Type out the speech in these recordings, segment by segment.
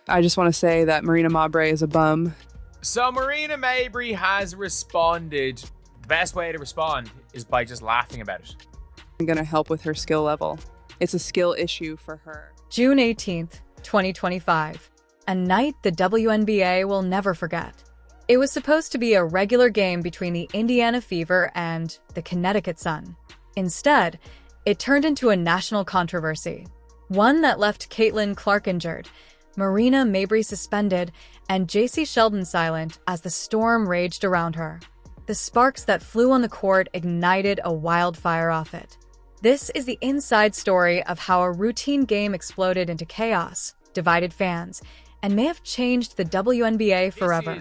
I just want to say that Marina Mabrey is a bum. So Marina Mabrey has responded. The best way to respond is by just laughing about it. I'm going to help with her skill level. It's a skill issue for her. June 18th, 2025. A night the WNBA will never forget. It was supposed to be a regular game between the Indiana Fever and the Connecticut Sun. Instead, it turned into a national controversy. One that left Caitlin Clark injured, Marina Mabrey suspended, and Jacy Sheldon silent as the storm raged around her. The sparks that flew on the court ignited a wildfire off it. This is the inside story of how a routine game exploded into chaos, divided fans, and may have changed the WNBA forever.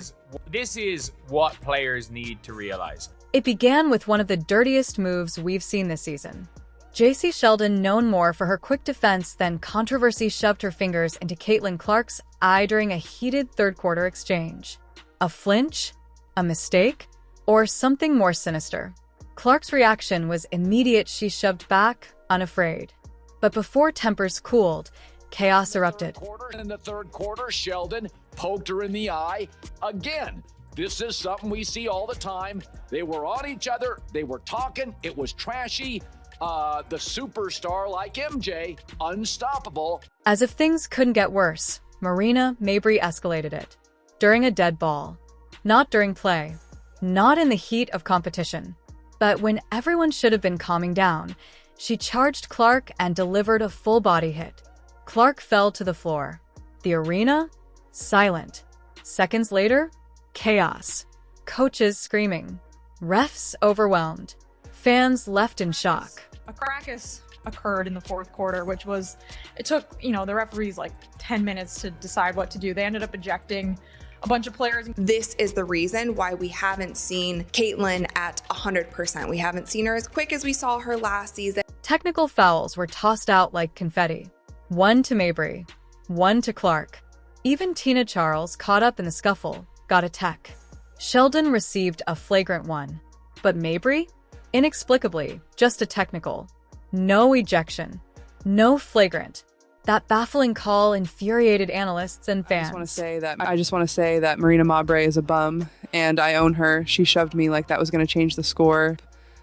This is what players need to realize. It began with one of the dirtiest moves we've seen this season. Jacy Sheldon, known more for her quick defense than controversy, shoved her fingers into Caitlin Clark's eye during a heated third-quarter exchange. A flinch? A mistake? Or something more sinister? Clark's reaction was immediate. She shoved back, unafraid. But before tempers cooled, chaos erupted. In the third quarter, Sheldon poked her in the eye again. This is something we see all the time. They were on each other. They were talking. It was trashy. The superstar like MJ, unstoppable. As if things couldn't get worse, Marina Mabrey escalated it. During a dead ball. Not during play. Not in the heat of competition. But when everyone should have been calming down, she charged Clark and delivered a full-body hit. Clark fell to the floor. The arena? Silent. Seconds later? Chaos. Coaches screaming. Refs overwhelmed. Fans left in shock. A fracas occurred in the fourth quarter, it took, the referees like 10 minutes to decide what to do. They ended up ejecting a bunch of players. This is the reason why we haven't seen Caitlin at 100%. We haven't seen her as quick as we saw her last season. Technical fouls were tossed out like confetti. One to Mabrey, one to Clark. Even Tina Charles, caught up in the scuffle, got a tech. Sheldon received a flagrant one. But Mabrey? Inexplicably, just a technical. No ejection. No flagrant. That baffling call infuriated analysts and fans. I just want to say that Marina Mabrey is a bum, and I own her. She shoved me like that was going to change the score.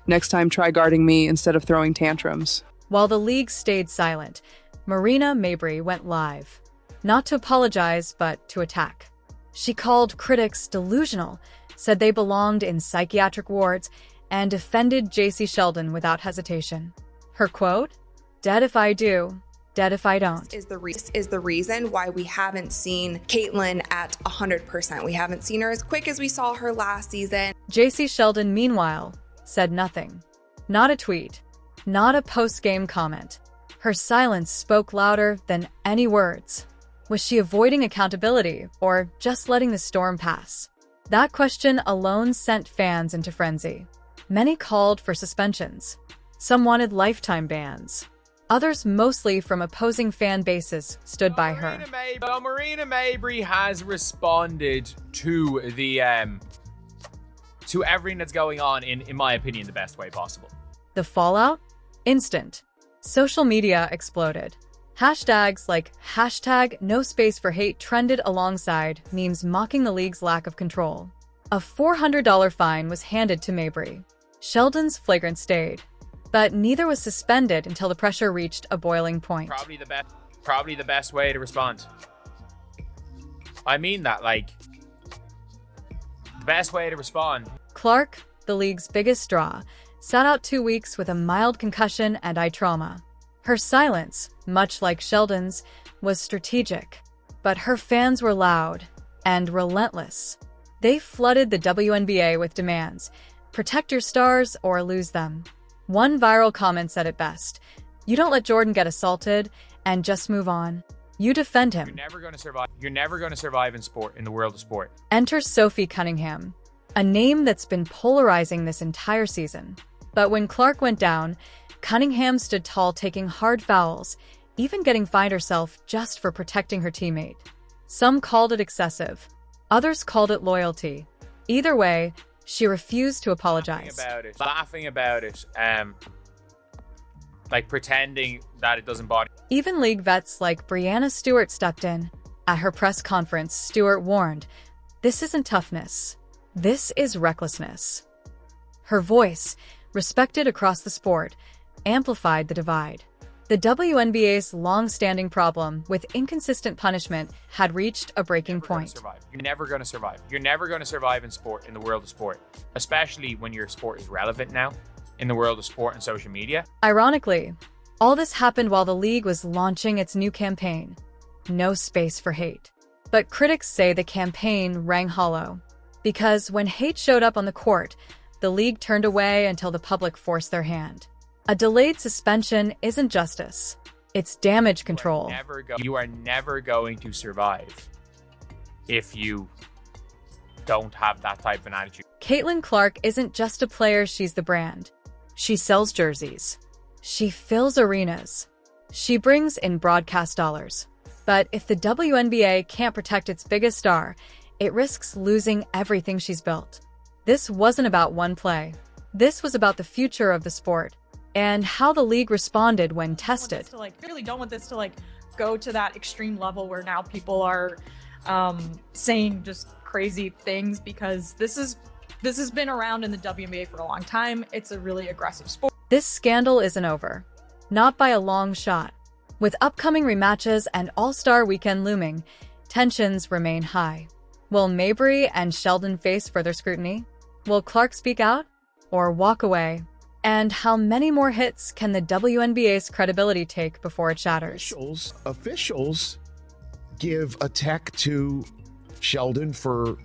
Next time, try guarding me instead of throwing tantrums. While the league stayed silent, Marina Mabrey went live. Not to apologize, but to attack. She called critics delusional, said they belonged in psychiatric wards, and defended Jacy Sheldon without hesitation. Her quote? "Dead if I do, dead if I don't." This is the reason why we haven't seen Caitlin at 100%. We haven't seen her as quick as we saw her last season. Jacy Sheldon, meanwhile, said nothing. Not a tweet. Not a post-game comment. Her silence spoke louder than any words. Was she avoiding accountability or just letting the storm pass? That question alone sent fans into frenzy. Many called for suspensions. Some wanted lifetime bans. Others, mostly from opposing fan bases, stood by her. Marina Mabrey has responded to the to everything that's going on in my opinion, the best way possible. The fallout? Instant. Social media exploded. Hashtags like #NoSpaceForHate trended alongside memes mocking the league's lack of control. A $400 fine was handed to Mabrey. Sheldon's flagrant stayed, but neither was suspended until the pressure reached a boiling point. Probably the best way to respond. I mean that, the best way to respond. Clark, the league's biggest draw, sat out 2 weeks with a mild concussion and eye trauma. Her silence, much like Sheldon's, was strategic, but her fans were loud and relentless. They flooded the WNBA with demands: protect your stars or lose them. One viral comment said it best: "You don't let Jordan get assaulted and just move on. You defend him." You're never going to survive in the world of sport. Enter Sophie Cunningham, a name that's been polarizing this entire season. But when Clark went down, Cunningham stood tall, taking hard fouls, even getting fined herself just for protecting her teammate. Some called it excessive. Others called it loyalty. Either way, she refused to apologize. Laughing about it. Pretending that it doesn't bother. Even league vets like Brianna Stewart stepped in. At her press conference, Stewart warned, "This isn't toughness. This is recklessness." Her voice, respected across the sport, amplified the divide. The WNBA's long-standing problem with inconsistent punishment had reached a breaking point. You're never going to survive. You're never going to survive in sport, in the world of sport, especially when your sport is relevant now in the world of sport and social media. Ironically, all this happened while the league was launching its new campaign, No Space for Hate. But critics say the campaign rang hollow, because when hate showed up on the court, the league turned away until the public forced their hand. A delayed suspension isn't justice. It's damage control. You are never going to survive if you don't have that type of an attitude. Caitlin Clark isn't just a player, she's the brand. She sells jerseys. She fills arenas. She brings in broadcast dollars. But if the WNBA can't protect its biggest star, it risks losing everything she's built. This wasn't about one play. This was about the future of the sport and how the league responded when tested. Really don't want this to go to that extreme level where now people are saying just crazy things, because this has been around in the WNBA for a long time. It's a really aggressive sport. This scandal isn't over, not by a long shot. With upcoming rematches and All-Star Weekend looming, tensions remain high. Will Mabrey and Sheldon face further scrutiny? Will Clark speak out or walk away? And how many more hits can the WNBA's credibility take before it shatters? Officials give a tech to Sheldon for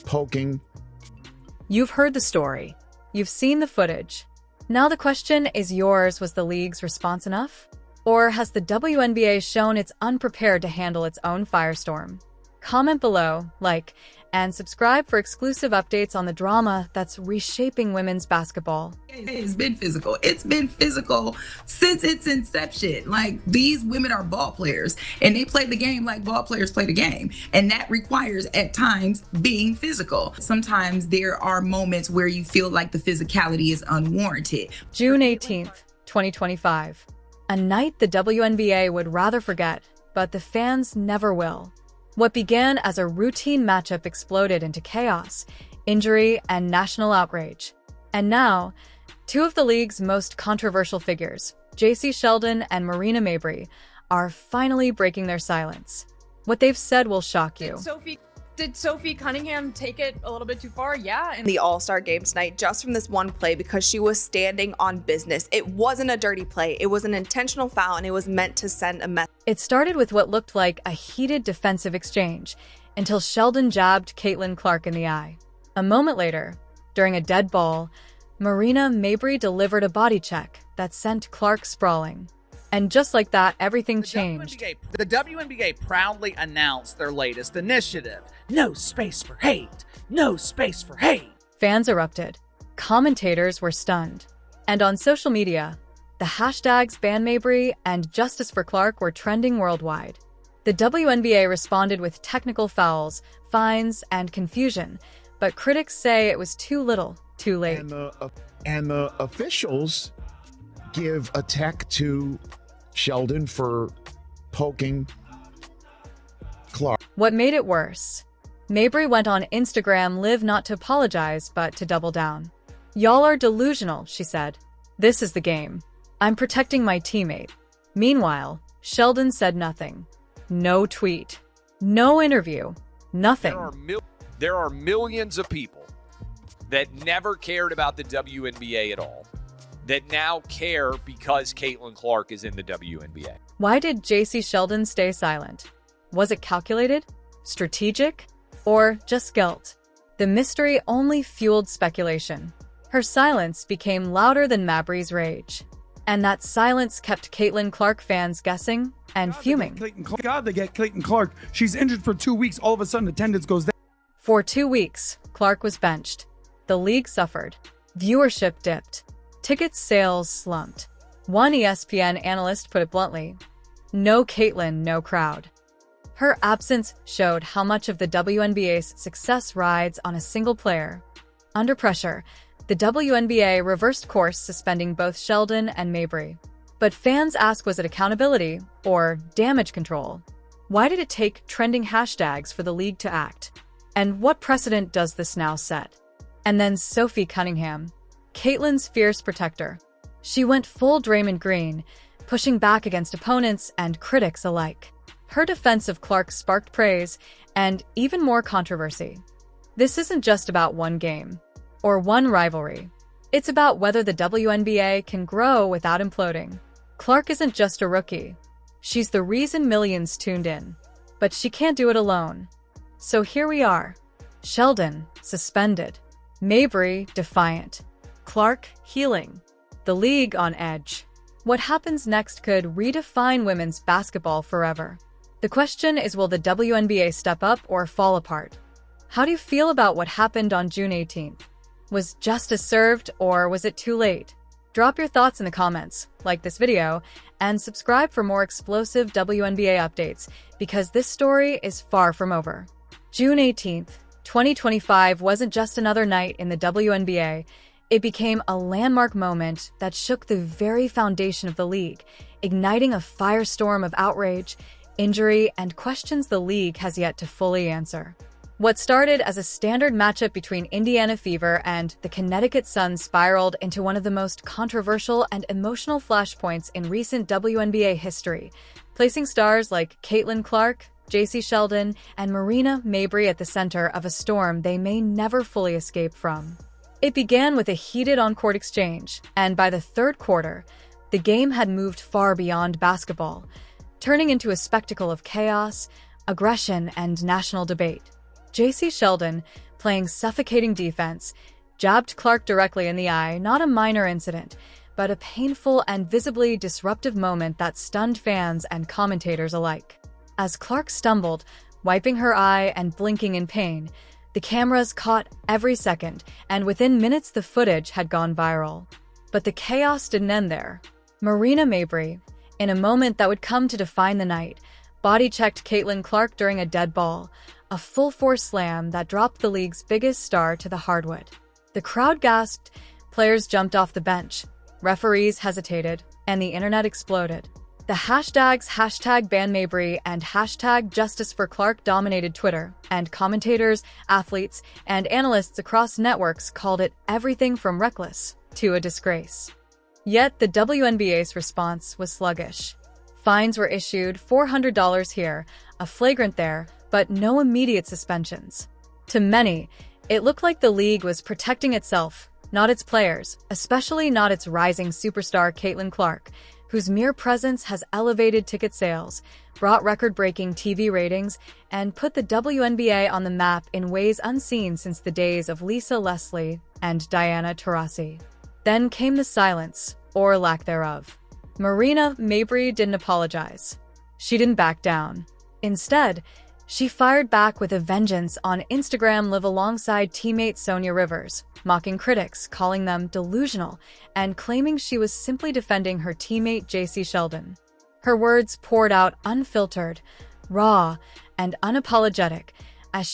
poking. You've heard the story. You've seen the footage. Now the question is yours: was the league's response enough? Or has the WNBA shown it's unprepared to handle its own firestorm? Comment below, like, and subscribe for exclusive updates on the drama that's reshaping women's basketball. It's been physical. It's been physical since its inception. These women are ball players, and they play the game like ball players play the game. And that requires, at times, being physical. Sometimes there are moments where you feel like the physicality is unwarranted. June 18th, 2025. A night the WNBA would rather forget, but the fans never will. What began as a routine matchup exploded into chaos, injury, and national outrage. And now, two of the league's most controversial figures, Jacy Sheldon and Marina Mabrey, are finally breaking their silence. What they've said will shock you. Did Sophie Cunningham take it a little bit too far? Yeah. And the All-Star game tonight, just from this one play, because she was standing on business. It wasn't a dirty play. It was an intentional foul, and it was meant to send a message. It started with what looked like a heated defensive exchange until Sheldon jabbed Caitlin Clark in the eye. A moment later, during a dead ball, Marina Mabrey delivered a body check that sent Clark sprawling. And just like that, everything changed. The WNBA proudly announced their latest initiative, No Space for Hate. No Space for Hate. Fans erupted. Commentators were stunned. And on social media, the hashtags Ban Mabrey and Justice for Clark were trending worldwide. The WNBA responded with technical fouls, fines, and confusion, but critics say it was too little, too late. And the officials give a tech to Sheldon for poking Clark. What made it worse? Mabrey went on Instagram Live not to apologize, but to double down. "Y'all are delusional," she said. "This is the game. I'm protecting my teammate." Meanwhile, Sheldon said nothing. No tweet. No interview. Nothing. There are millions of people that never cared about the WNBA at all, that now care because Caitlin Clark is in the WNBA. Why did Jacy Sheldon stay silent? Was it calculated? Strategic? Or just guilt? The mystery only fueled speculation. Her silence became louder than Mabrey's rage. And that silence kept Caitlin Clark fans guessing and fuming. God, they get Caitlin Clark. She's injured for 2 weeks. All of a sudden, attendance goes down. For 2 weeks, Clark was benched. The league suffered. Viewership dipped. Ticket sales slumped. One ESPN analyst put it bluntly, "No Caitlin, no crowd." Her absence showed how much of the WNBA's success rides on a single player. Under pressure, the WNBA reversed course, suspending both Sheldon and Mabrey. But fans ask, was it accountability or damage control? Why did it take trending hashtags for the league to act? And what precedent does this now set? And then Sophie Cunningham, Caitlyn's fierce protector. She went full Draymond Green, pushing back against opponents and critics alike. Her defense of Clark sparked praise and even more controversy. This isn't just about one game or one rivalry. It's about whether the WNBA can grow without imploding. Clark isn't just a rookie. She's the reason millions tuned in. But she can't do it alone. So here we are. Sheldon, suspended. Mabrey, defiant. Clark, healing. The league on edge. What happens next could redefine women's basketball forever. The question is, will the WNBA step up or fall apart? How do you feel about what happened on June 18th? Was justice served, or was it too late? Drop your thoughts in the comments, like this video, and subscribe for more explosive WNBA updates, because this story is far from over. June 18th, 2025 wasn't just another night in the WNBA. It became a landmark moment that shook the very foundation of the league, igniting a firestorm of outrage, injury, and questions the league has yet to fully answer. What started as a standard matchup between Indiana Fever and the Connecticut Sun spiraled into one of the most controversial and emotional flashpoints in recent WNBA history, placing stars like Caitlin Clark, Jacy Sheldon, and Marina Mabrey at the center of a storm they may never fully escape from. It began with a heated on-court exchange, and by the third quarter, the game had moved far beyond basketball, turning into a spectacle of chaos, aggression, and national debate. Jacy Sheldon, playing suffocating defense, jabbed Clark directly in the eye, not a minor incident, but a painful and visibly disruptive moment that stunned fans and commentators alike. As Clark stumbled, wiping her eye and blinking in pain, the cameras caught every second, and within minutes the footage had gone viral. But the chaos didn't end there. Marina Mabrey, in a moment that would come to define the night, body-checked Caitlin Clark during a dead ball, a full-force slam that dropped the league's biggest star to the hardwood. The crowd gasped, players jumped off the bench, referees hesitated, and the internet exploded. The hashtags #BanMabrey and #JusticeForClark dominated Twitter, and commentators, athletes, and analysts across networks called it everything from reckless to a disgrace. Yet the WNBA's response was sluggish. Fines were issued, $400 here, a flagrant there, but no immediate suspensions. To many, it looked like the league was protecting itself, not its players, especially not its rising superstar Caitlin Clark, whose mere presence has elevated ticket sales, brought record-breaking TV ratings, and put the WNBA on the map in ways unseen since the days of Lisa Leslie and Diana Taurasi. Then came the silence, or lack thereof. Marina Mabrey didn't apologize. She didn't back down. Instead, she fired back with a vengeance on Instagram Live alongside teammate Sonia Rivers, mocking critics, calling them delusional, and claiming she was simply defending her teammate Jacy Sheldon. Her words poured out unfiltered, raw, and unapologetic, as she